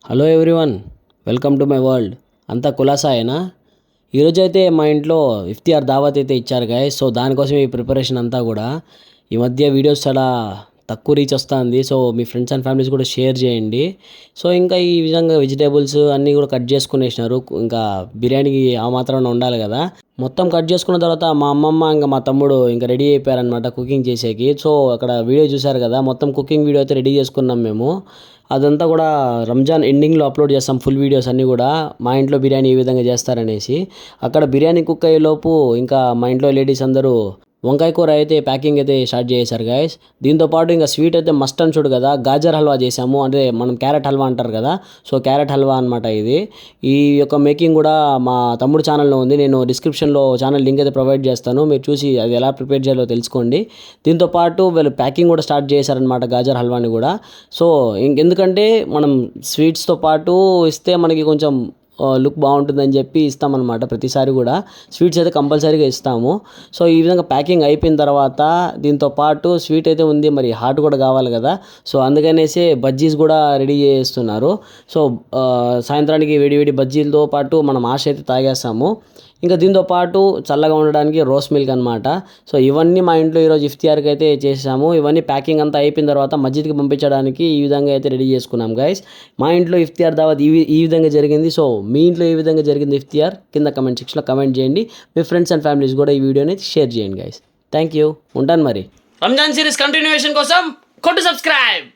Hello everyone, welcome to my world. అంతా కులాసాయేనా? ఈరోజైతే మా ఇంట్లో ఇఫ్తియార్ దావత్ అయితే ఇచ్చారు గాయస్. సో దానికోసం ఈ ప్రిపరేషన్ అంతా కూడా. ఈ మధ్య వీడియోస్ చాలా తక్కువ రీచ్ వస్తుంది. So me friends and families కూడా షేర్ చేయండి. సో ఇంకా ఈ విధంగా వెజిటేబుల్స్ అన్నీ కూడా కట్ చేసుకునేసినారు. ఇంకా బిర్యానీకి ఆ మాత్రం ఉండాలి కదా. మొత్తం కట్ చేసుకున్న తర్వాత మా అమ్మమ్మ ఇంకా మా తమ్ముడు ఇంకా రెడీ అయిపోయారనమాట కుకింగ్ చేసేకి. సో అక్కడ వీడియో చూశారు కదా, మొత్తం కుకింగ్ వీడియో అయితే రెడీ చేసుకున్నాం మేము. అదంతా కూడా రంజాన్ ఎండింగ్లో అప్లోడ్ చేస్తాం ఫుల్ వీడియోస్ అన్నీ కూడా, మా ఇంట్లో బిర్యానీ ఏ విధంగా చేస్తారనేసి. అక్కడ బిర్యానీ కుక్ అయ్యేలోపు ఇంకా మా ఇంట్లో లేడీస్ అందరూ వంకాయ కూర అయితే ప్యాకింగ్ అయితే స్టార్ట్ చేశారు గాయస్. దీంతోపాటు ఇంకా స్వీట్ అయితే మస్ట్ అని చూడు కదా, గాజర్ హల్వా చేసాము. అంటే మనం క్యారెట్ హల్వా అంటారు కదా, సో క్యారెట్ హల్వా అనమాట ఇది. ఈ యొక్క మేకింగ్ కూడా మా తమ్ముడు ఛానల్లో ఉంది. నేను డిస్క్రిప్షన్లో ఛానల్ లింక్ అయితే ప్రొవైడ్ చేస్తాను, మీరు చూసి అది ఎలా ప్రిపేర్ చేయాలో తెలుసుకోండి. దీంతోపాటు వీళ్ళు ప్యాకింగ్ కూడా స్టార్ట్ చేశారనమాట గాజర్ హల్వాని కూడా. సో ఎందుకంటే మనం స్వీట్స్తో పాటు ఇస్తే మనకి కొంచెం లుక్ బాగుంటుందని చెప్పి ఇస్తామన్నమాట. ప్రతిసారి కూడా స్వీట్స్ అయితే కంపల్సరీగా ఇస్తాము. సో ఈ విధంగా ప్యాకింగ్ అయిపోయిన తర్వాత దీంతో పాటు స్వీట్ అయితే ఉంది, మరి హాట్ కూడా కావాలి కదా. సో అందుకనేసి బజ్జీస్ కూడా రెడీ చేస్తున్నారు. సో సాయంత్రానికి వేడి బజ్జీలతో పాటు మనం ఆశ అయితే తాగేస్తాము. ఇంకా దీంతో పాటు చల్లగా ఉండడానికి రోస్ మిల్క్ అనమాట. సో ఇవన్నీ మా ఇంట్లో ఈరోజు ఇఫ్తియార్కి అయితే చేసాము. ఇవన్నీ ప్యాకింగ్ అంతా అయిపోయిన తర్వాత మస్జిద్కి పంపించడానికి ఈ విధంగా అయితే రెడీ చేసుకున్నాం గైస్. మా ఇంట్లో ఇఫ్తియార్ దావత్ ఈ విధంగా జరిగింది. సో మీ ఇంట్లో ఏ విధంగా జరిగింది ఇఫ్తియార్ కింద కమెంట్ సెక్షన్లో కమెంట్ చేయండి. మీ ఫ్రెండ్స్ అండ్ ఫ్యామిలీస్ కూడా ఈ వీడియోని షేర్ చేయండి గైస్. థ్యాంక్ యూ, ఉంటాను మరి. రంజాన్ సిరీస్ కంటిన్యూషన్ కోసం కొట్టు సబ్స్క్రైబ్.